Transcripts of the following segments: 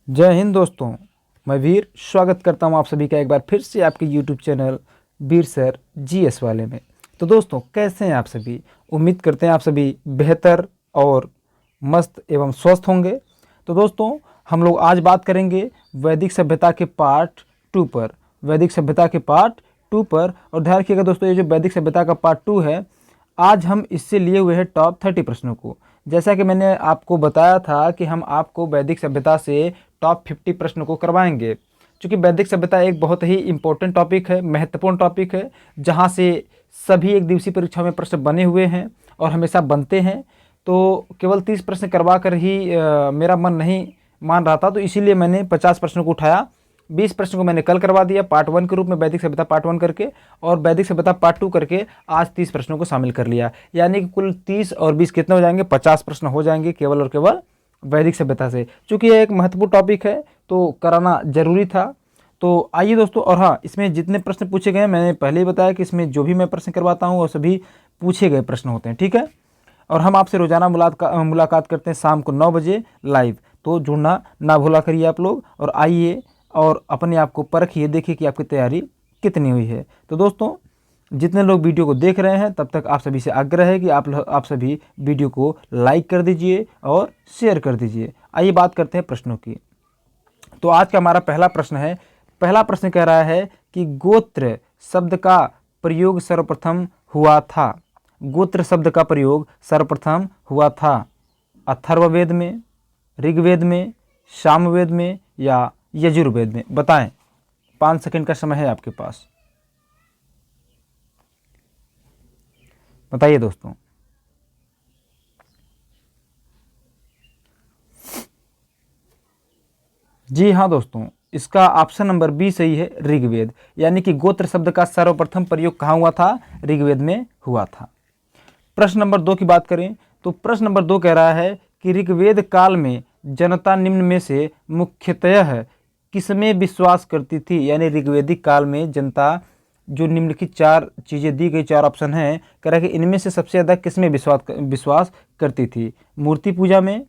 जय हिंद दोस्तों। मैं वीर स्वागत करता हूं आप सभी का एक बार फिर से आपके YouTube चैनल वीर सर जीएस वाले में। तो दोस्तों, कैसे हैं आप सभी? उम्मीद करते हैं आप सभी बेहतर और मस्त एवं स्वस्थ होंगे। तो दोस्तों, हम लोग आज बात करेंगे वैदिक सभ्यता के पार्ट 2 पर। वैदिक सभ्यता के पार्ट 2 पर, और ध्यान रखिएगा दोस्तों, ये जो वैदिक सभ्यता का पार्ट 2 है, आज हम इससे लिए हुए हैं टॉप 30 प्रश्नों को। जैसा कि मैंने आपको बताया था कि हम आपको वैदिक सभ्यता से टॉप 50 प्रश्न को करवाएंगे। क्योंकि वैदिक सभ्यता एक बहुत ही इंपॉर्टेंट टॉपिक है, महत्वपूर्ण टॉपिक है, जहाँ से सभी एक दिवसीय परीक्षाओं में प्रश्न बने हुए हैं और हमेशा बनते हैं। तो केवल 30 प्रश्न करवा कर ही मेरा मन नहीं मान रहा था, तो इसीलिए मैंने 50 प्रश्नों को उठाया। 20 प्रश्न को मैंने कल करवा दिया पार्ट 1 के रूप में, वैदिक सभ्यता पार्ट 1 करके, और वैदिक सभ्यता पार्ट 2 करके आज 30 प्रश्नों को शामिल कर लिया। यानी कि कुल 30 और 20 कितने हो जाएंगे? 50 प्रश्न हो जाएंगे केवल और केवल वैदिक सभ्यता से। चूंकि यह एक महत्वपूर्ण टॉपिक है तो कराना जरूरी था। तो आइए दोस्तों, और हाँ, इसमें जितने प्रश्न पूछे गए मैंने पहले ही बताया कि इसमें जो भी मैं प्रश्न करवाता हूँ वो सभी पूछे गए प्रश्न होते हैं, ठीक है। और हम आपसे रोजाना मुलाकात करते हैं शाम को 9 बजे लाइव। तो जुड़ना ना भूला करिए आप लोग, और आइए और अपने आप को परखिए, देखिए कि आपकी तैयारी कितनी हुई है। तो दोस्तों, जितने लोग वीडियो को देख रहे हैं तब तक आप सभी से आग्रह है कि आप सभी वीडियो को लाइक कर दीजिए और शेयर कर दीजिए। आइए बात करते हैं प्रश्नों की। तो आज का हमारा पहला प्रश्न है। पहला प्रश्न कह रहा है कि गोत्र शब्द का प्रयोग सर्वप्रथम हुआ था। गोत्र शब्द का प्रयोग सर्वप्रथम हुआ था अथर्ववेद में, ऋग्वेद में, सामवेद में या यजुर्वेद में? बताएं। 5 सेकंड का समय है आपके पास, बताइए दोस्तों। जी हाँ दोस्तों, इसका ऑप्शन नंबर बी सही है, ऋग्वेद। यानी कि गोत्र शब्द का सर्वप्रथम प्रयोग कहाँ हुआ था? ऋग्वेद में हुआ था। प्रश्न नंबर 2 की बात करें तो प्रश्न नंबर 2 कह रहा है कि ऋग्वेद काल में जनता निम्न में से मुख्यतः किसमें विश्वास करती थी? यानी ऋग्वेदिक काल में जनता, जो निम्नलिखित 4 चीज़ें दी गई, 4 ऑप्शन हैं, कह रहा है कि इनमें से सबसे ज़्यादा किसमें विश्वास करती थी? मूर्ति पूजा में,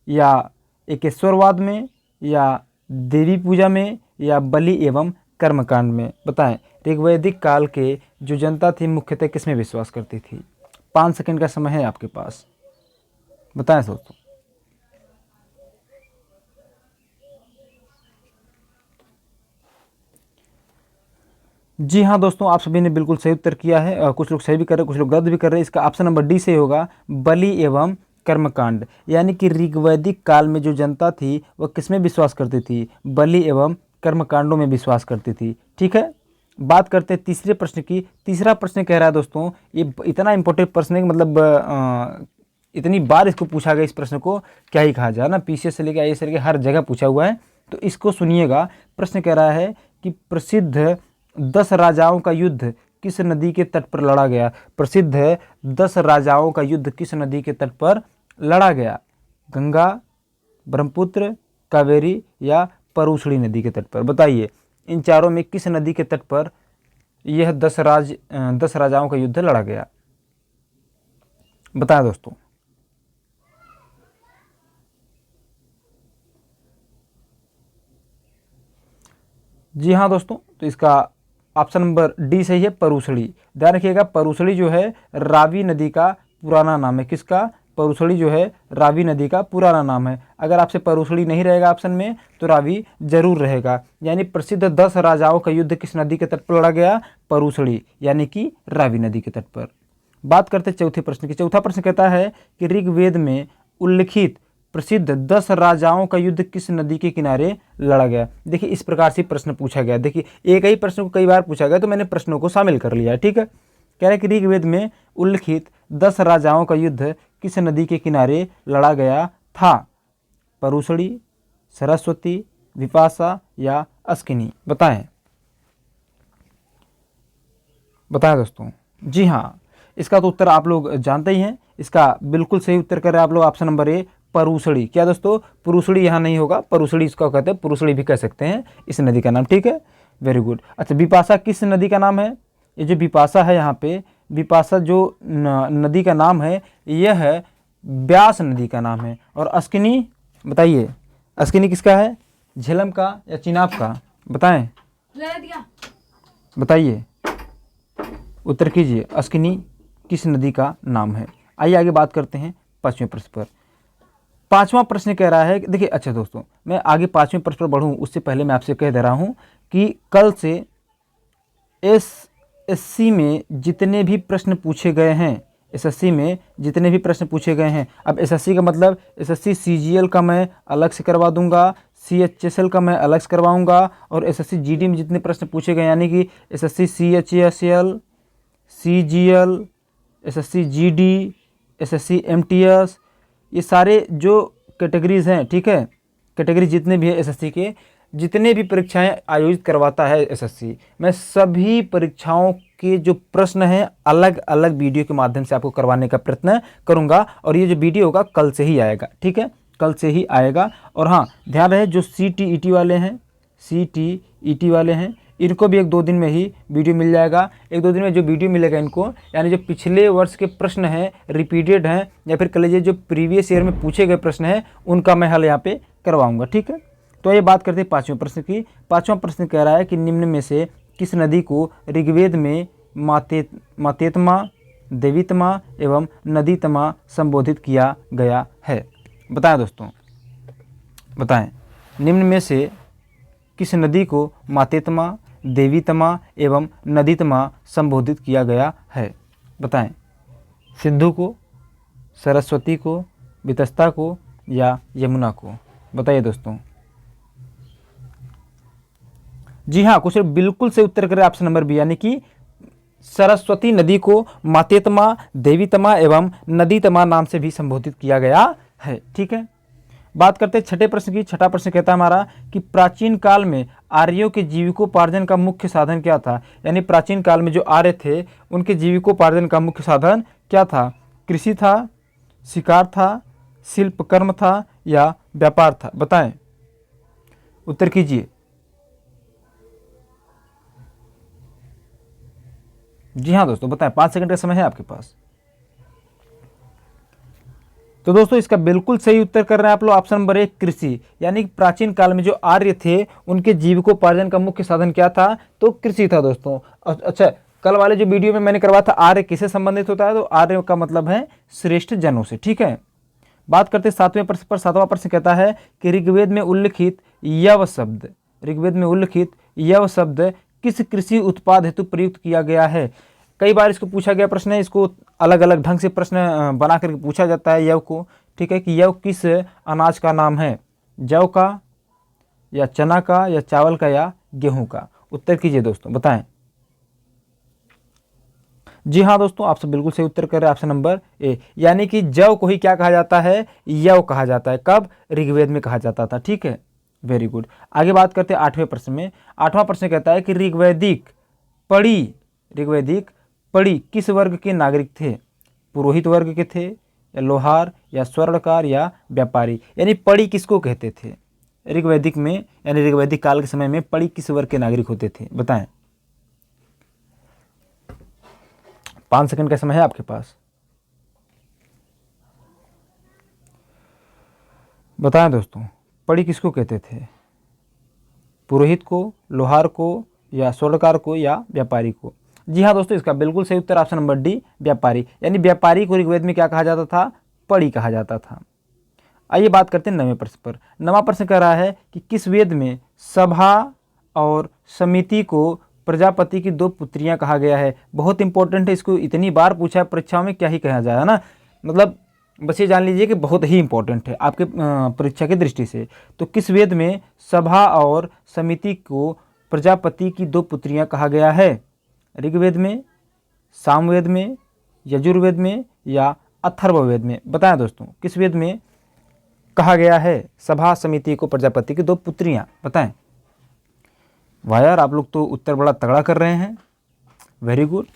या एकेश्वरवाद में, या देवी पूजा में, या बलि एवं कर्मकांड में? बताएं। ऋग्वैदिक काल के जो जनता थी मुख्यतः किसमें विश्वास करती थी? 5 सेकंड का समय है आपके पास, बताएं दोस्तों। जी हाँ दोस्तों, आप सभी ने बिल्कुल सही उत्तर किया है। कुछ लोग सही भी कर रहे हैं, कुछ लोग गलत भी कर रहे हैं। इसका ऑप्शन नंबर डी से होगा, बलि एवं कर्मकांड। यानी कि ऋग्वैदिक काल में जो जनता थी वह किसमें विश्वास करती थी? बलि एवं कर्मकांडों में विश्वास करती थी, ठीक है। बात करते हैं तीसरे प्रश्न की। तीसरा प्रश्न कह रहा है दोस्तों, ये इतना इंपॉर्टेंट प्रश्न है कि मतलब इतनी बार इसको पूछा गया, इस प्रश्न को क्या ही कहा जाए ना, पीसीएस से लेकर आईएएस से लेकर हर जगह पूछा हुआ है। तो इसको सुनिएगा। प्रश्न कह रहा है कि प्रसिद्ध 10 राजाओं का युद्ध किस नदी के तट पर लड़ा गया? प्रसिद्ध 10 राजाओं का युद्ध किस नदी के तट पर लड़ा गया? गंगा, ब्रह्मपुत्र, कावेरी या परूसड़ी नदी के तट पर? बताइए, इन चारों में किस नदी के तट पर यह 10 राजाओं का युद्ध लड़ा गया? बताएं दोस्तों। जी हाँ दोस्तों, तो इसका ऑप्शन नंबर डी सही है, परूसड़ी। ध्यान रखिएगा, परूसड़ी जो है रावी नदी का पुराना नाम है। किसका? परूसड़ी जो है रावी नदी का पुराना नाम है। अगर आपसे परूसड़ी नहीं रहेगा ऑप्शन में तो रावी जरूर रहेगा। यानी प्रसिद्ध 10 राजाओं का युद्ध किस नदी के तट पर लड़ा गया? परूसड़ी, यानी कि रावी नदी के तट पर। बात करते चौथे प्रश्न की। चौथा प्रश्न कहता है कि ऋग्वेद में उल्लिखित प्रसिद्ध 10 राजाओं का युद्ध किस नदी के किनारे लड़ा गया? देखिए, इस प्रकार से प्रश्न पूछा गया। देखिए, एक ही प्रश्न को कई बार पूछा गया तो मैंने प्रश्नों को शामिल कर लिया है, ठीक है। कह रहे हैं कि ऋग्वेद में उल्लिखित 10 राजाओं का युद्ध किस नदी के किनारे लड़ा गया था? परूसड़ी, सरस्वती, विपाशा या अस्किनी? बताएं दोस्तों। जी हाँ, इसका तो उत्तर आप लोग जानते ही हैं। इसका बिल्कुल सही उत्तर कर रहे हैं आप लोग, ऑप्शन नंबर ए, परूसड़ी। क्या दोस्तों? परूसड़ी यहाँ नहीं होगा, परूसड़ी इसको कहते हैं, परूसड़ी भी कह सकते हैं इस नदी का नाम, ठीक है। Very good. अच्छा, विपाशा किस नदी का नाम है? ये जो विपाशा है यहाँ पे, विपाशा जो नदी का नाम है, यह है व्यास नदी का नाम है। और अस्किनी, बताइए, अस्किनी किसका है? झेलम का या चिनाब का? बताएं, बताइए, उत्तर कीजिए। अस्किनी किस नदी का नाम है? आइए आगे बात करते हैं 5वें प्रश्न पर। 5वां प्रश्न कह रहा है, देखिए अच्छा दोस्तों, मैं आगे 5वें प्रश्न पर बढ़ूँ उससे पहले मैं आपसे कह दे रहा हूँ कि कल से एसएससी में जितने भी प्रश्न पूछे गए हैं, एसएससी में जितने भी प्रश्न पूछे गए हैं, अब एसएससी का मतलब एसएससी सीजीएल का मैं अलग से करवा दूंगा, सीएचएसएल का मैं अलग से करवाऊंगा, और एसएससी जीडी में जितने प्रश्न पूछे गए यानी कि SSC CHSL, CGL, SSC GD, SSC MTS, ये सारे जो कैटेगरीज हैं, ठीक है, कैटेगरी जितने भी है एसएससी के, जितने भी परीक्षाएं आयोजित करवाता है एसएससी, मैं सभी परीक्षाओं के जो प्रश्न हैं अलग अलग वीडियो के माध्यम से आपको करवाने का प्रयत्न करूंगा, और ये जो वीडियो होगा कल से ही आएगा, ठीक है, कल से ही आएगा। और हाँ, ध्यान रहे जो सीटीईटी वाले हैं, सीटीईटी वाले हैं, इनको भी 1-2 दिन में ही वीडियो मिल जाएगा। 1-2 दिन में जो वीडियो मिलेगा इनको, यानी जो पिछले वर्ष के प्रश्न हैं, रिपीटेड हैं, या फिर कह लीजिए जो प्रीवियस ईयर में पूछे गए प्रश्न हैं, उनका मैं हल यहाँ पे करवाऊंगा, ठीक है। तो ये बात करते हैं 5वें प्रश्न की। 5वां प्रश्न कह रहा है कि निम्न में से किस नदी को ऋग्वेद में मातेत्मा, देवीतमा एवं नदीतमा संबोधित किया गया है? बताएं दोस्तों, बताएं, निम्न में से किस नदी को मातेत्मा, देवीतमा एवं नदीतमा संबोधित किया गया है? बताएं, सिंधु को, सरस्वती को, वितस्ता को या यमुना को? बताइए दोस्तों। जी हाँ, क्वेश्चन बिल्कुल से उत्तर करें ऑप्शन नंबर बी, यानी कि सरस्वती नदी को मातेत्मा, देवीतमा एवं नदीतमा नाम से भी संबोधित किया गया है, ठीक है। बात करते हैं 6ठे प्रश्न की। 6ठा प्रश्न कहता है हमारा कि प्राचीन काल में आर्यों के जीविकोपार्जन का मुख्य साधन क्या था? यानी प्राचीन काल में जो आर्य थे उनके जीविकोपार्जन का मुख्य साधन क्या था? कृषि था, शिकार था, शिल्पकर्म था या व्यापार था? बताएं, उत्तर कीजिए। जी हाँ दोस्तों, बताएं, 5 सेकंड का समय है आपके पास। तो दोस्तों इसका बिल्कुल सही उत्तर कर रहे हैं आप लोग, ऑप्शन नंबर 1 कृषि। यानी कि प्राचीन काल में जो आर्य थे उनके जीविकोपार्जन का मुख्य साधन क्या था? तो कृषि था दोस्तों। अच्छा, कल वाले जो वीडियो में मैंने करवाया था आर्य किससे संबंधित होता है, तो आर्य का मतलब है श्रेष्ठ जनों से, ठीक है। बात करते 7वें प्रश्न पर। 7वां प्रश्न कहता है कि ऋग्वेद में उल्लिखित यव शब्द, ऋग्वेद में उल्लिखित यव शब्द किस कृषि उत्पाद हेतु प्रयुक्त किया गया है? कई बार इसको पूछा गया प्रश्न है, इसको अलग अलग ढंग से प्रश्न बना करके पूछा जाता है यव को, ठीक है, कि यव किस अनाज का नाम है? जौ का या चना का या चावल का या गेहूं का? उत्तर कीजिए दोस्तों, बताएं। जी हाँ दोस्तों, आप सब बिल्कुल सही उत्तर कर रहे हैं, ऑप्शन नंबर ए, यानी कि जौ को ही क्या कहा जाता है? यव कहा जाता है। कब? ऋग्वेद में कहा जाता था, ठीक है, वेरी गुड। आगे बात करते हैं 8वें प्रश्न में। 8वां प्रश्न कहता है कि ऋग्वैदिक पढ़ी किस वर्ग के नागरिक थे? पुरोहित वर्ग के थे या लोहार या स्वर्णकार या व्यापारी? यानी पढ़ी किसको कहते थे ऋग्वैदिक में, यानी ऋग्वैदिक काल के समय में पढ़ी किस वर्ग के नागरिक होते थे? बताएं, 5 सेकंड का समय है आपके पास। बताएं दोस्तों, पढ़ी किसको कहते थे? पुरोहित को, लोहार को या स्वर्णकार को या व्यापारी को? जी हाँ दोस्तों, इसका बिल्कुल सही उत्तर ऑप्शन नंबर डी, व्यापारी। यानी व्यापारी को ऋग्वेद में क्या कहा जाता था? पढ़ी कहा जाता था। आइए बात करते हैं 9वें प्रश्न पर। 9वां प्रश्न कह रहा है कि किस वेद में सभा और समिति को प्रजापति की 2 पुत्रियां कहा गया है? बहुत इंपॉर्टेंट है, इसको इतनी बार पूछा है परीक्षाओं में, क्या ही कहा जाए, है ना। मतलब बस ये जान लीजिए कि बहुत ही इंपॉर्टेंट है आपके परीक्षा की दृष्टि से। तो किस वेद में सभा और समिति को प्रजापति की 2 पुत्रियां कहा गया है? ऋग्वेद में, सामवेद में, यजुर्वेद में या अथर्ववेद में? बताएं दोस्तों, किस वेद में कहा गया है सभा समिति को प्रजापति की 2 पुत्रियां? बताएं। वाह यार, आप लोग तो उत्तर बड़ा तगड़ा कर रहे हैं, वेरी गुड।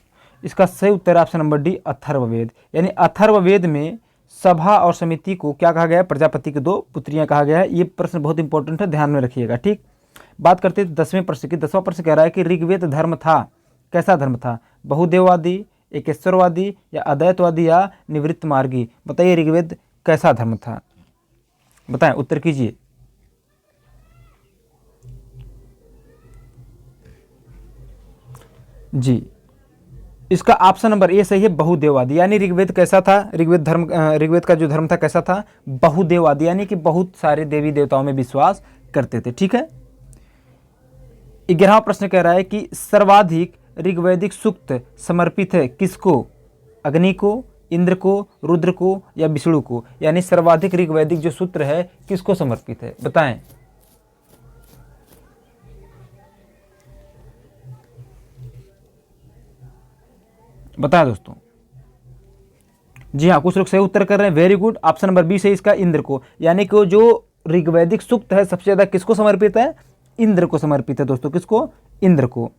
इसका सही उत्तर ऑप्शन नंबर डी, अथर्ववेद। यानी अथर्ववेद में सभा और समिति को क्या कहा गया है? प्रजापति की 2 पुत्रियां कहा गया है। ये प्रश्न बहुत इंपॉर्टेंट है, ध्यान में रखिएगा, ठीक। बात करते हैं 10वें प्रश्न की। 10वां प्रश्न कह रहा है कि ऋग्वेद धर्म था, कैसा धर्म था? बहुदेववादी, एकेश्वरवादी या अद्वैतवादी या निवृत्त मार्गी? बताइए ऋग्वेद कैसा धर्म था? बताएं, उत्तर कीजिए। जी, इसका ऑप्शन नंबर ए सही है, बहुदेववादी। यानी ऋग्वेद कैसा था, ऋग्वेद का जो धर्म था कैसा था, बहुदेववादी, यानी कि बहुत सारे देवी देवताओं में विश्वास करते थे। ठीक है। 11वां प्रश्न कह रहा है कि सर्वाधिक ऋग्वैदिक सूक्त समर्पित है किसको, अग्नि को, इंद्र को, रुद्र को या विष्णु को। यानी सर्वाधिक ऋग्वैदिक जो सूत्र है किसको समर्पित है, बताएं। बताएं दोस्तों। जी हाँ, कुछ लोग सही उत्तर कर रहे हैं, very good. Option number B सही इसका, इंद्र को। यानी कि जो ऋग्वैदिक सूक्त है सबसे ज्यादा किसको समर्पित है, इंद्र को समर्पित है दोस्तों। किसको, इंद्र को।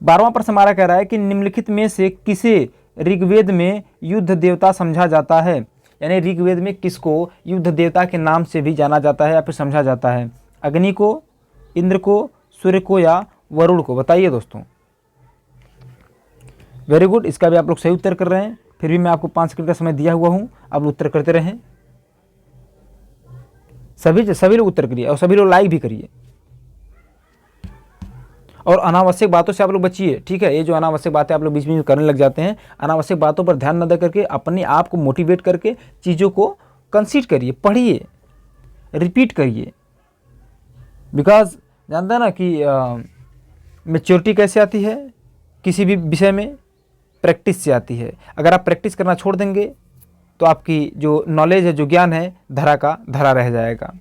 12वां प्रश्न हमारा कह रहा है कि निम्नलिखित में से किसे ऋग्वेद में युद्ध देवता समझा जाता है। यानी ऋग्वेद में किसको युद्ध देवता के नाम से भी जाना जाता है या फिर समझा जाता है, अग्नि को, इंद्र को, सूर्य को या वरुण को। बताइए दोस्तों। वेरी गुड, इसका भी आप लोग सही उत्तर कर रहे हैं। फिर भी मैं आपको 5 सेकंड का समय दिया हुआ हूं, आप लोग उत्तर करते रहें। सभी लोग उत्तर करिए और सभी लोग लाइक भी करिए और अनावश्यक बातों से आप लोग बचिए। ठीक है, ये जो अनावश्यक बातें आप लोग बीच बीच में करने लग जाते हैं, अनावश्यक बातों पर ध्यान न दे करके अपने आप को मोटिवेट करके चीज़ों को कंसीड करिए, पढ़िए, रिपीट करिए। बिकॉज जानते हैं ना कि मैच्योरिटी कैसे आती है किसी भी विषय में, प्रैक्टिस से आती है। अगर आप प्रैक्टिस करना छोड़ देंगे तो आपकी जो नॉलेज है, जो ज्ञान है, धरा का धरा रह जाएगा।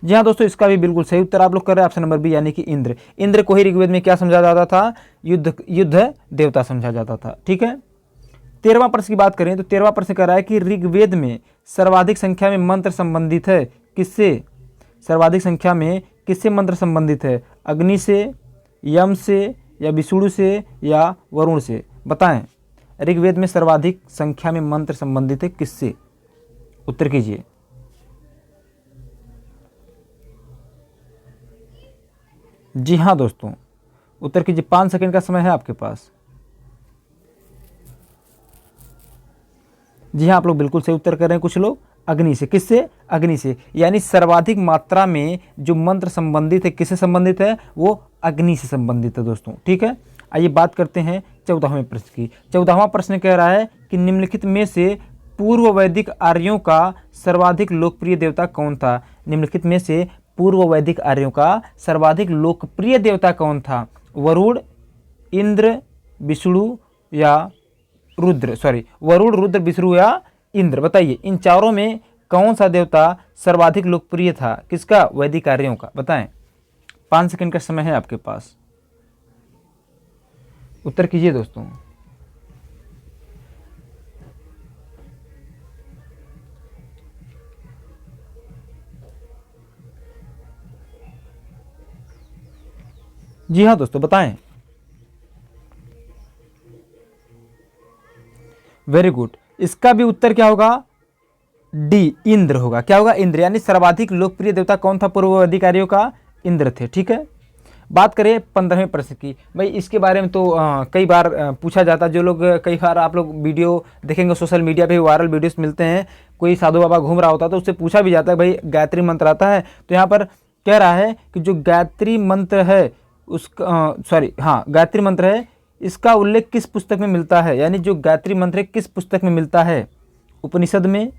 जी हाँ दोस्तों, इसका भी बिल्कुल सही उत्तर आप लोग कर रहे हैं, ऑप्शन नंबर बी, यानी कि इंद्र। इंद्र को ही ऋग्वेद में क्या समझा जाता था, युद्ध देवता समझा जाता था। ठीक है। 13वां प्रश्न की बात करें तो 13वां प्रश्न कह रहा है कि ऋग्वेद में सर्वाधिक संख्या में मंत्र संबंधित है किससे, सर्वाधिक संख्या में किससे मंत्र संबंधित है, अग्नि से, यम से या विष्णु से या वरुण से। बताएं, ऋग्वेद में सर्वाधिक संख्या में मंत्र संबंधित है किससे, उत्तर कीजिए। जी हाँ दोस्तों, उत्तर कीजिए, 5 सेकंड का समय है आपके पास। जी हाँ, आप लोग बिल्कुल सही उत्तर कर रहे हैं। कुछ लोग अग्नि से, किससे, अग्नि से। यानी सर्वाधिक मात्रा में जो मंत्र संबंधित है किससे संबंधित है, वो अग्नि से संबंधित है दोस्तों। ठीक है। आइए बात करते हैं 14वें प्रश्न की। 14वां प्रश्न कह रहा है कि निम्नलिखित में से पूर्व वैदिक आर्यों का सर्वाधिक लोकप्रिय देवता कौन था। निम्नलिखित में से पूर्व वैदिक आर्यों का सर्वाधिक लोकप्रिय देवता कौन था, वरुण, इंद्र, विष्णु या रुद्र। वरुण, रुद्र, विष्णु या इंद्र। बताइए, इन चारों में कौन सा देवता सर्वाधिक लोकप्रिय था, किसका, वैदिक आर्यों का। बताएं, 5 सेकंड का समय है आपके पास, उत्तर कीजिए दोस्तों। जी हाँ दोस्तों, बताएं। वेरी गुड, इसका भी उत्तर क्या होगा, डी, इंद्र होगा। क्या होगा, इंद्र। यानी सर्वाधिक लोकप्रिय देवता कौन था पूर्व वैदिक आर्यों का, इंद्र थे। ठीक है। बात करें 15वें प्रश्न की। भाई इसके बारे में तो कई बार पूछा जाता है। जो लोग कई बार आप लोग वीडियो देखेंगे सोशल मीडिया पे वायरल वीडियोस मिलते हैं, कोई साधु बाबा घूम रहा होता है तो उससे पूछा भी जाता है भाई गायत्री मंत्र आता है। तो यहाँ पर कह रहा है कि जो गायत्री मंत्र है उसका गायत्री मंत्र है, इसका उल्लेख किस पुस्तक में मिलता है। यानी जो गायत्री मंत्र है किस पुस्तक में मिलता है, उपनिषद में,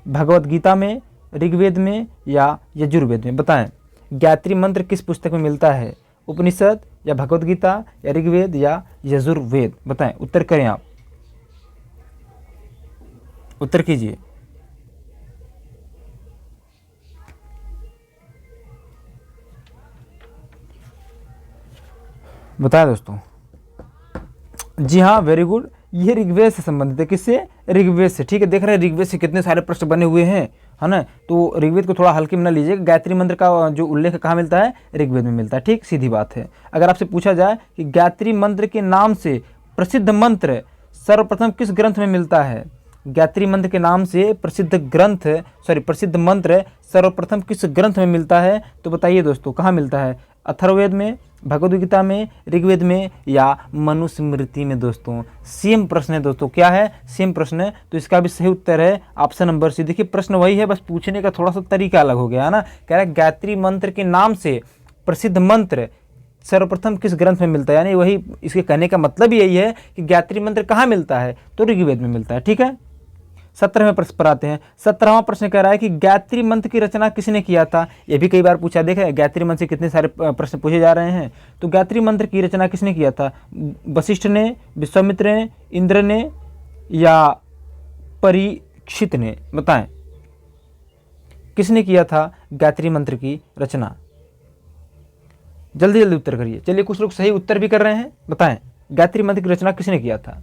भगवत गीता में, ऋग्वेद में या यजुर्वेद में। बताएं, गायत्री मंत्र किस पुस्तक में मिलता है, उपनिषद या भगवत गीता या ऋग्वेद या यजुर्वेद। बताएं, उत्तर करें आप, उत्तर कीजिए। बताएं दोस्तों। जी हाँ, वेरी गुड, ये ऋग्वेद से संबंधित है। किससे, ऋग्वेद से। ठीक है, देख रहे हैं ऋग्वेद से कितने सारे प्रश्न बने हुए हैं, है ना। तो ऋग्वेद को थोड़ा हल्के में ना लीजिएगा। गायत्री मंत्र का जो उल्लेख कहाँ मिलता है, ऋग्वेद में मिलता है। ठीक, सीधी बात है। अगर आपसे पूछा जाए कि गायत्री मंत्र के नाम से प्रसिद्ध मंत्र सर्वप्रथम किस ग्रंथ में मिलता है, गायत्री मंत्र के नाम से प्रसिद्ध मंत्र सर्वप्रथम किस ग्रंथ में मिलता है, तो बताइए दोस्तों कहाँ मिलता है, अथर्ववेद में, भगवद गीता में, ऋग्वेद में या मनुस्मृति में। दोस्तों सेम प्रश्न है दोस्तों, क्या है, सेम प्रश्न है। तो इसका भी सही उत्तर है ऑप्शन नंबर सी। देखिए प्रश्न वही है, बस पूछने का थोड़ा सा तरीका अलग हो गया है ना। कह रहा है गायत्री मंत्र के नाम से प्रसिद्ध मंत्र सर्वप्रथम किस ग्रंथ में मिलता है, यानी वही इसके कहने का मतलब यही है कि गायत्री मंत्र कहाँ मिलता है, तो ऋग्वेद में मिलता है। ठीक है, 17वें प्रश्न पर आते हैं। 17वां प्रश्न कह रहा है कि गायत्री मंत्र की रचना किसने किया था। ये भी कई बार पूछा, देखे गायत्री मंत्र से कितने सारे प्रश्न पूछे जा रहे हैं। तो गायत्री मंत्र की रचना किसने किया था, वशिष्ठ ने, विश्वामित्र ने, इंद्र ने या परीक्षित ने, बताएं किसने किया था गायत्री मंत्र की रचना। जल्दी जल्दी उत्तर करिए। चलिए कुछ लोग सही उत्तर भी कर रहे हैं, बताएं गायत्री मंत्र की रचना किसने किया था।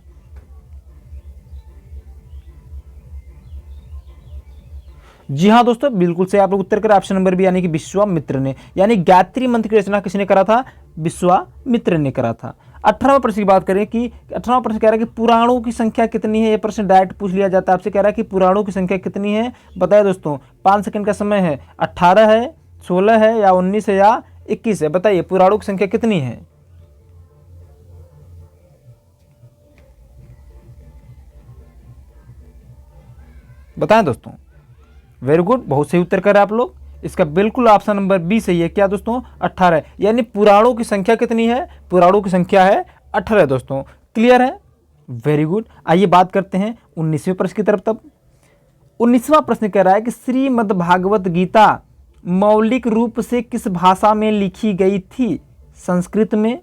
जी हाँ दोस्तों, बिल्कुल से आप लोग उत्तर करें ऑप्शन नंबर बी, यानी कि विश्वामित्र ने। यानी गायत्री मंत्र की रचना किसने करा था, विश्वामित्र ने करा था। 18वां प्रश्न की बात करें कि 18वां प्रश्न कह रहा है कि पुराणों की संख्या कितनी है। ये प्रश्न डायरेक्ट पूछ लिया जाता है आपसे, कह रहा है कि पुराणों की संख्या कितनी है। बताए दोस्तों, 5 सेकंड का समय है। 18 है, 16 है या 19 है या 21 है। बताइए पुराणों की संख्या कितनी है। बताएं दोस्तों। वेरी गुड, बहुत सही उत्तर कर आप लोग। इसका बिल्कुल ऑप्शन नंबर बी सही है। क्या दोस्तों, 18। यानी पुराणों की संख्या कितनी है, पुराणों की संख्या है 18 दोस्तों। क्लियर है, वेरी गुड। आइए बात करते हैं 19वें प्रश्न की तरफ। तब 19वां प्रश्न कह रहा है कि श्रीमद् भागवत गीता मौलिक रूप से किस भाषा में लिखी गई थी। संस्कृत में,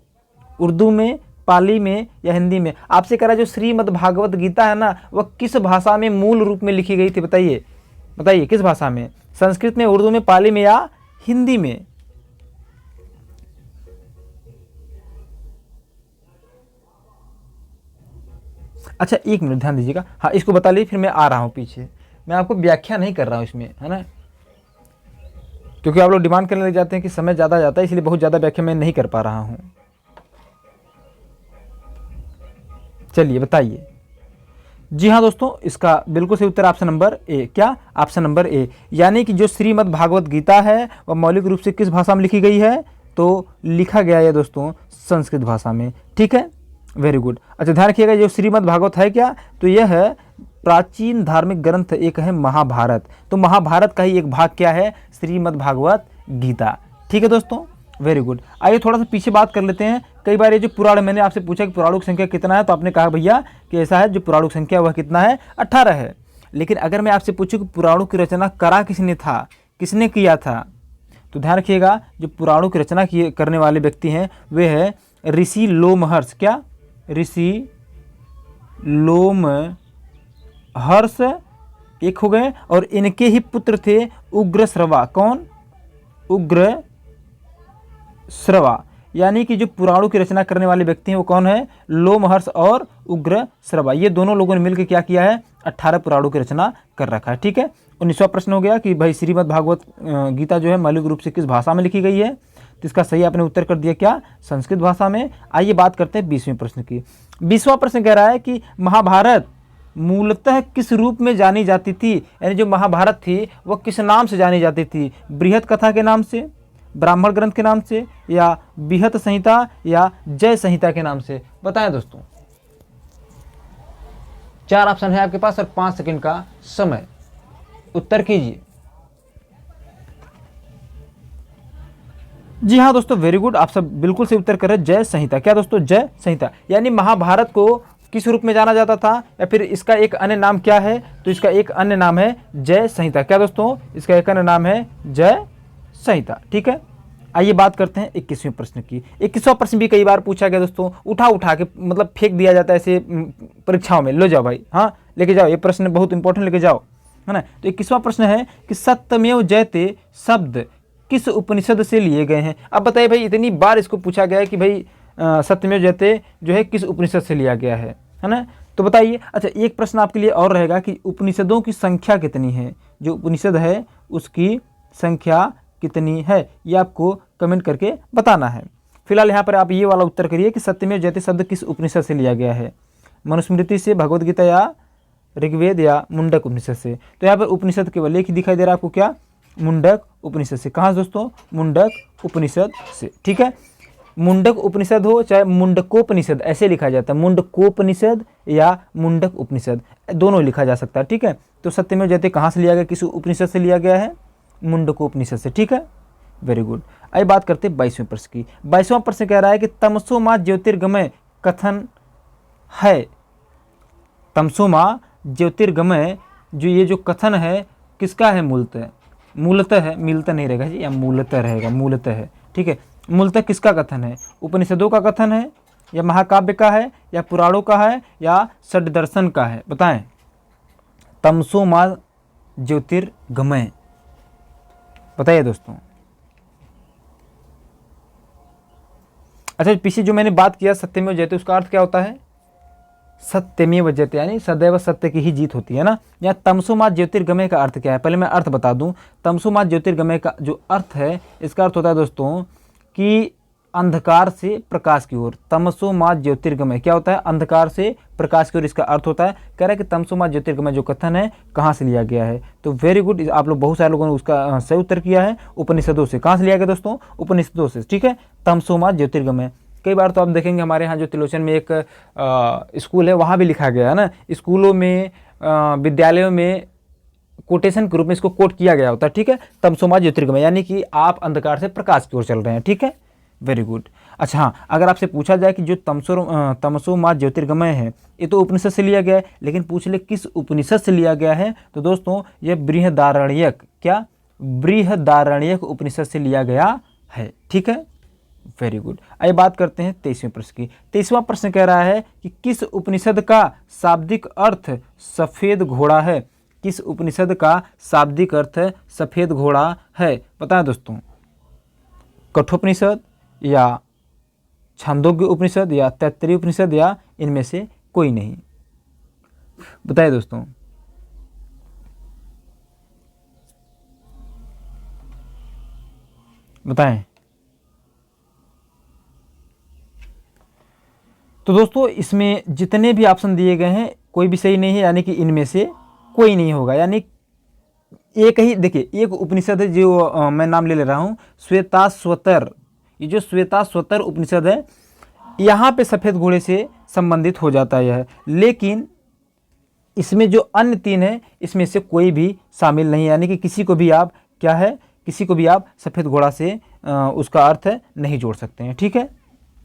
उर्दू में, पाली में या हिंदी में। आपसे कह रहा है जो श्रीमद् भागवत गीता है ना, वह किस भाषा में मूल रूप में लिखी गई थी। बताइए बताइए किस भाषा में, संस्कृत में, उर्दू में, पाली में या हिंदी में। अच्छा एक मिनट ध्यान दीजिएगा। हाँ इसको बता लीजिए, फिर मैं आ रहा हूँ पीछे। मैं आपको व्याख्या नहीं कर रहा हूँ इसमें, है ना, क्योंकि आप लोग डिमांड करने लग जाते हैं कि समय ज़्यादा जाता है, इसलिए बहुत ज़्यादा व्याख्या मैं नहीं कर पा रहा हूँ। चलिए बताइए। जी हाँ दोस्तों, इसका बिल्कुल सही उत्तर ऑप्शन नंबर ए। क्या, ऑप्शन नंबर ए। यानी कि जो श्रीमद् भागवत गीता है वह मौलिक रूप से किस भाषा में लिखी गई है, तो लिखा गया है दोस्तों संस्कृत भाषा में। ठीक है, वेरी गुड। अच्छा ध्यान रखिएगा, जो श्रीमद् भागवत है क्या, तो यह है प्राचीन धार्मिक ग्रंथ एक है महाभारत। तो महाभारत का ही एक भाग क्या है, श्रीमद् भागवत गीता। ठीक है दोस्तों, वेरी गुड। आइए थोड़ा सा पीछे बात कर लेते हैं। कई बार ये जो पुराण, मैंने आपसे पूछा कि पुराणों की संख्या कितना है, तो आपने कहा भैया कि ऐसा है, जो पुराणों की संख्या वह कितना है, 18 है। लेकिन अगर मैं आपसे पूछूं कि पुराणों की रचना करा किसने था, किसने किया था, तो ध्यान रखिएगा जो पुराणों की रचना करने वाले व्यक्ति हैं वे है ऋषि लोमहर्ष। क्या, ऋषि लोमहर्ष एक हो गए, और इनके ही पुत्र थे उग्रश्रवा। कौन, उग्रश्रवा। यानी कि जो पुराणों की रचना करने वाले व्यक्ति हैं वो कौन है, लोमहर्ष और उग्रश्रवा। ये दोनों लोगों ने मिलकर क्या किया है, 18 पुराणों की रचना कर रखा है। ठीक है, 19वां प्रश्न हो गया कि भाई श्रीमद् भागवत गीता जो है मौलिक रूप से किस भाषा में लिखी गई है। तो इसका सही आपने उत्तर कर दिया, क्या, संस्कृत भाषा में। आइए बात करते हैं 20वें प्रश्न की। 20वां प्रश्न कह रहा है कि महाभारत मूलतः किस रूप में जानी जाती थी। यानी जो महाभारत थी वह किस नाम से जानी जाती थी, बृहत कथा के नाम से, ब्राह्मण ग्रंथ के नाम से, या बिहत संहिता या जय संहिता के नाम से। बताएं दोस्तों, 4 ऑप्शन है आपके पास और 5 सेकंड का समय, उत्तर कीजिए। जी हाँ दोस्तों, वेरी गुड, आप सब बिल्कुल सही उत्तर कर रहे हैं, जय संहिता। क्या दोस्तों, जय संहिता। यानी महाभारत को किस रूप में जाना जाता था, या फिर इसका एक अन्य नाम क्या है, तो इसका एक अन्य नाम है जय संहिता। क्या दोस्तों, इसका एक अन्य नाम है जय संहिता। ठीक है, आइए बात करते हैं 21वें प्रश्न की। 21वां प्रश्न भी कई बार पूछा गया दोस्तों, उठा के मतलब फेंक दिया जाता है ऐसे परीक्षाओं में। लो जाओ भाई, हाँ लेके जाओ, ये प्रश्न बहुत इंपॉर्टेंट, लेके जाओ, है ना। तो 21वां प्रश्न है कि सत्यमेव जयते शब्द किस उपनिषद से लिए गए हैं। अब बताइए भाई, इतनी बार इसको पूछा गया है कि भाई सत्यमेव जयते जो है किस उपनिषद से लिया गया है ना। तो बताइए। अच्छा एक प्रश्न आपके लिए और रहेगा कि उपनिषदों की संख्या कितनी है, जो उपनिषद है उसकी संख्या कितनी है, ये आपको कमेंट करके बताना है। फिलहाल यहाँ पर आप ये वाला उत्तर करिए कि सत्यमेव जयते शब्द किस उपनिषद से लिया गया है, मनुस्मृति से, भगवद गीता या ऋग्वेद या मुंडक उपनिषद से। तो यहाँ पर उपनिषद केवल एक ही दिखाई दे रहा है आपको, क्या, मुंडक उपनिषद से। कहाँ दोस्तों, मुंडक उपनिषद से। ठीक है, मुंडक उपनिषद हो चाहे मुंडकोपनिषद, ऐसे लिखा जाता है, मुंडकोपनिषद या मुंडक उपनिषद, दोनों लिखा जा सकता है। ठीक है, तो सत्यमेव जयते कहाँ से लिया गया, किस उपनिषद से लिया गया है, मुंडकोपनिषद से। ठीक है, वेरी गुड। आइए बात करते हैं 22वें प्रश्न की। 22वां प्रश्न कह रहा है कि तमसो मां ज्योतिर्गमय कथन है। तमसो मां ज्योतिर्गमय जो ये जो कथन है किसका है? मूलतः, मूलतः है, मिलता नहीं रहेगा जी, या मूलतः रहेगा, मूलतः है, ठीक है। मूलतः किसका कथन है? उपनिषदों का कथन है, या महाकाव्य का है, या पुराणों का है, या षड्दर्शन का है? बताएं। तमसो मां ज्योतिर्गमय, बताइए दोस्तों। अच्छा, पीछे जो मैंने बात किया सत्यमेव जयते, उसका अर्थ क्या होता है? सत्यमेव जयते, यानी सदैव सत्य की ही जीत होती है ना। या तमसो मां ज्योतिर्गमय का अर्थ क्या है? पहले मैं अर्थ बता दूं। तमसो मां ज्योतिर्गमय का जो अर्थ है, इसका अर्थ होता है दोस्तों कि अंधकार से प्रकाश की ओर। तमसो मां ज्योतिर्गमय क्या होता है? अंधकार से प्रकाश की ओर, इसका अर्थ होता है। कह रहा है कि तमसो मां ज्योतिर्गमय जो कथन है कहाँ से लिया गया है? तो वेरी गुड, आप लोग बहुत सारे लोगों ने उसका सही उत्तर किया है, उपनिषदों से। कहाँ से लिया गया दोस्तों? उपनिषदों से, ठीक है। तमसो मां ज्योतिर्गमय, कई बार तो आप देखेंगे हमारे यहाँ जो त्रिलोचन में एक स्कूल है, वहाँ भी लिखा गया है ना। स्कूलों में, विद्यालयों में कोटेशन के रूप में इसको कोट किया गया होता है, ठीक है। तमसो मां ज्योतिर्गमय, यानी कि आप अंधकार से प्रकाश की ओर चल रहे हैं, ठीक है। Very good. अच्छा हाँ, अगर आपसे पूछा जाए कि जो तमसो मां ज्योतिर्गमय है, ये तो उपनिषद से लिया गया है, लेकिन पूछ ले किस उपनिषद से लिया गया है? तो दोस्तों ये बृहदारण्यक, क्या? बृहदारण्यक उपनिषद से लिया गया है, ठीक है। Very good. आइए बात करते हैं 23वें प्रश्न की। 23वां प्रश्न कह रहा है कि किस उपनिषद का शाब्दिक अर्थ सफेद घोड़ा है? किस उपनिषद का शाब्दिक अर्थ सफेद घोड़ा है? पता है दोस्तों? कठोपनिषद, या छांदोग्य उपनिषद, या तैत्तरीय उपनिषद, या इनमें से कोई नहीं? बताइए दोस्तों। बताएं। तो दोस्तों इसमें जितने भी ऑप्शन दिए गए हैं कोई भी सही नहीं है, यानी कि इनमें से कोई नहीं होगा। यानी एक ही, देखिए एक उपनिषद है जो मैं नाम ले रहा हूँ, श्वेताश्वतर। ये जो श्वेताश्वतर उपनिषद है, यहाँ पे सफ़ेद घोड़े से संबंधित हो जाता है यह, लेकिन इसमें जो अन्य 3 है इसमें से कोई भी शामिल नहीं है। यानी कि किसी को भी आप क्या है, किसी को भी आप सफ़ेद घोड़ा से उसका अर्थ नहीं जोड़ सकते हैं, ठीक है,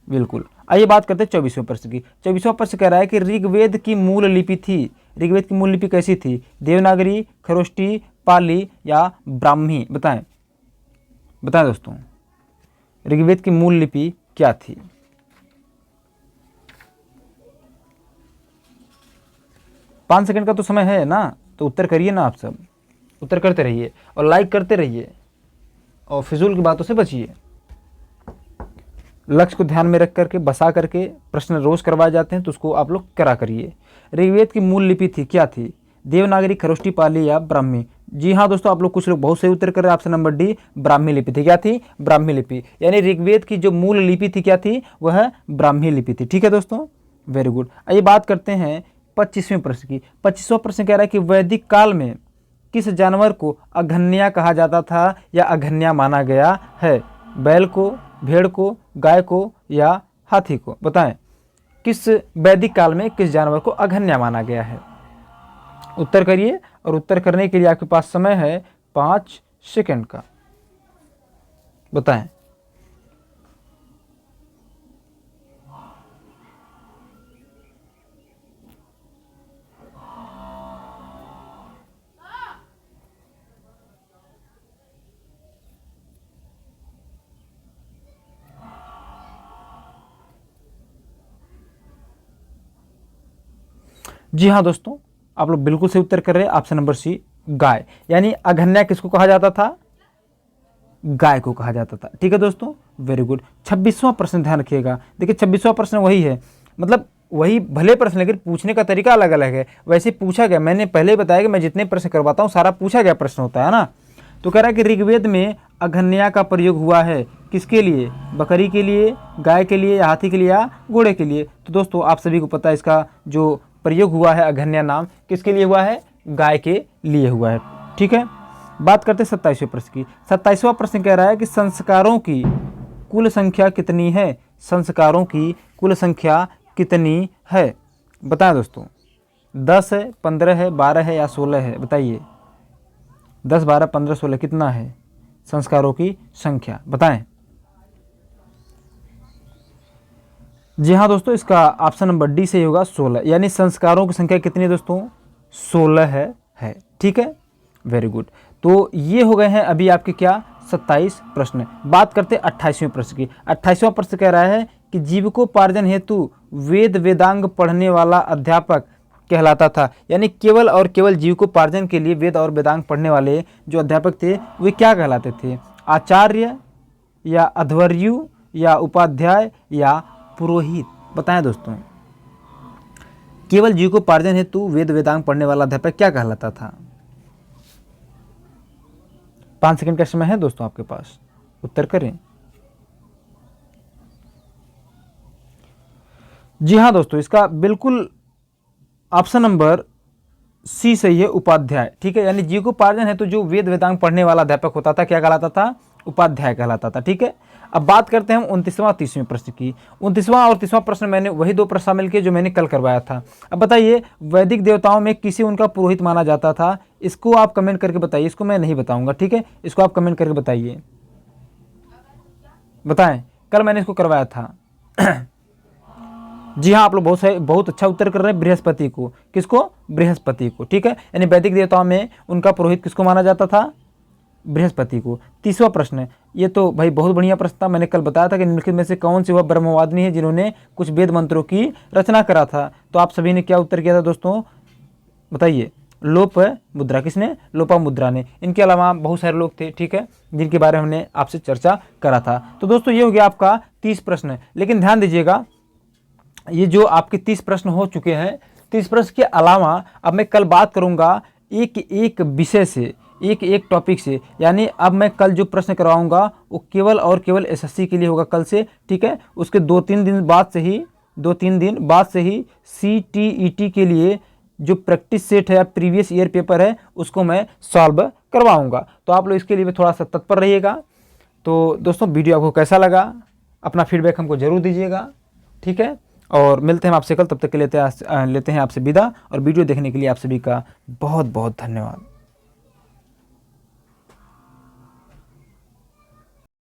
बिल्कुल। आइए बात करते हैं 24वें प्रश्न की। 24वां प्रश्न कह रहा है कि ऋग्वेद की मूल लिपि थी। ऋग्वेद की मूल लिपि कैसी थी? देवनागरी, खरोष्टी, पाली, या ब्राह्मी? बताएं, बताएं दोस्तों, ऋग्वेद की मूल लिपि क्या थी? पाँच सेकंड का तो समय है ना, तो उत्तर करिए ना, आप सब उत्तर करते रहिए और लाइक करते रहिए और फिजूल की बातों से बचिए। लक्ष्य को ध्यान में रख करके, बसा करके प्रश्न रोज करवाए जाते हैं, तो उसको आप लोग करा करिए। ऋग्वेद की मूल लिपि थी, क्या थी? देवनागरी, खरोष्टी, पाली, या ब्राह्मी? जी हाँ दोस्तों, आप लोग कुछ लोग बहुत सही उत्तर कर रहे हैं। ऑप्शन नंबर डी, ब्राह्मी लिपि थी। क्या थी? ब्राह्मी लिपि। यानी ऋग्वेद की जो मूल लिपि थी क्या थी? वह ब्राह्मी लिपि थी, ठीक है दोस्तों, वेरी गुड। आइए बात करते हैं 25वें प्रश्न की। 25वां प्रश्न कह रहा है कि वैदिक काल में किस जानवर को अघन्या कहा जाता था या अघन्या माना गया है? बैल को, भेड़ को, गाय को, या हाथी को? बताएं, किस वैदिक काल में किस जानवर को अघन्या माना गया है? उत्तर करिए, और उत्तर करने के लिए आपके पास समय है 5 सेकंड का। बताएं। जी हाँ दोस्तों, आप लोग बिल्कुल सही उत्तर कर रहे हैं। ऑप्शन नंबर सी, गाय। यानी अघन्या किसको कहा जाता था? गाय को कहा जाता था, ठीक है दोस्तों, वेरी गुड। 26वां प्रश्न ध्यान रखिएगा। देखिए 26वां प्रश्न वही है, मतलब वही भले प्रश्न, लेकिन पूछने का तरीका अलग अलग है। वैसे पूछा गया, मैंने पहले बताया कि मैं जितने प्रश्न करवाता हूँ सारा पूछा गया प्रश्न होता है ना। तो कह रहा है कि ऋग्वेद में अघन्या का प्रयोग हुआ है किसके लिए? बकरी के लिए, गाय के लिए, या हाथी के लिए, या घोड़े के लिए? तो दोस्तों आप सभी को पता है इसका जो प्रयोग हुआ है अघन्या नाम किसके लिए हुआ है? गाय के लिए हुआ है, ठीक है। बात करते हैं 27वें प्रश्न की। 27वां प्रश्न कह रहा है कि संस्कारों की कुल संख्या कितनी है? संस्कारों की कुल संख्या कितनी है? बताएं दोस्तों, 10 है, 15 है, 12 है, या 16 है? बताइए, 10, 12, 15, 16 कितना है? संस्कारों की संख्या बताएं। जी हाँ दोस्तों, इसका ऑप्शन नंबर डी सही होगा 16, यानी संस्कारों की संख्या कितनी है दोस्तों? 16 है। ठीक है, वेरी गुड। तो ये हो गए हैं अभी आपके क्या 27 प्रश्न। बात करते हैं 28वें प्रश्न की। 28वां प्रश्न कह रहा है कि जीविकोपार्जन हेतु वेद वेदांग पढ़ने वाला अध्यापक कहलाता था, यानी केवल और केवल जीविकोपार्जन के लिए वेद और वेदांग पढ़ने वाले जो अध्यापक थे वे क्या कहलाते थे? आचार्य या अध्वर्यु या उपाध्याय या पुरोहित? बताएं दोस्तों, केवल जीविकोपार्जन हेतु वेद वेदांग पढ़ने वाला अध्यापक क्या कहलाता था? 5 सेकंड का समय है दोस्तों आपके पास, उत्तर करें। जी हाँ दोस्तों, इसका बिल्कुल ऑप्शन नंबर सी सही है, उपाध्याय। ठीक है, यानी जीविकोपार्जन है तो जो वेद वेदांग पढ़ने वाला अध्यापक होता था क्या कहलाता था? उपाध्याय कहलाता था। ठीक है, अब बात करते हैं 29वां और 30वें प्रश्न की। 29वां और 30वां प्रश्न मैंने वही 2 प्रश्न शामिल किए जो मैंने कल करवाया था। अब बताइए, वैदिक देवताओं में किसे उनका पुरोहित माना जाता था? इसको आप कमेंट करके बताइए, इसको मैं नहीं बताऊंगा। ठीक है, इसको आप कमेंट करके बताइए, बताएं, कल मैंने इसको करवाया था। जी हाँ, आप लोग बहुत अच्छा उत्तर कर रहे हैं, बृहस्पति को। किसको? बृहस्पति को। ठीक है, यानी वैदिक देवताओं में उनका पुरोहित किसको माना जाता था? बृहस्पति को। 30वां प्रश्न, ये तो भाई बहुत बढ़िया प्रश्न था। मैंने कल बताया था कि निम्नलिखित में से कौन सी वह ब्रह्मवादिनी है जिन्होंने कुछ वेद मंत्रों की रचना करा था? तो आप सभी ने क्या उत्तर किया था दोस्तों, बताइए? लोप मुद्रा। किसने? लोपामुद्रा ने। इनके अलावा बहुत सारे लोग थे, ठीक है, जिनके बारे में हमने आपसे चर्चा करा था। तो दोस्तों ये हो गया आपका 30 प्रश्न। लेकिन ध्यान दीजिएगा, ये जो आपके 30 प्रश्न हो चुके हैं, 30 प्रश्न के अलावा अब मैं कल बात करूंगा एक एक विषय से, एक एक टॉपिक से। यानी अब मैं कल जो प्रश्न करवाऊंगा वो केवल और केवल एसएससी के लिए होगा कल से। ठीक है, उसके 2-3 दिन बाद से ही CTET के लिए जो प्रैक्टिस सेट है या प्रीवियस ईयर पेपर है उसको मैं सॉल्व करवाऊंगा। तो आप लोग इसके लिए भी थोड़ा सा तत्पर रहिएगा। तो दोस्तों वीडियो आपको कैसा लगा, अपना फीडबैक हमको जरूर दीजिएगा। ठीक है, और मिलते हैं आपसे कल। तब तक के लेते हैं आपसे विदा, और वीडियो देखने के लिए आप सभी का बहुत बहुत धन्यवाद।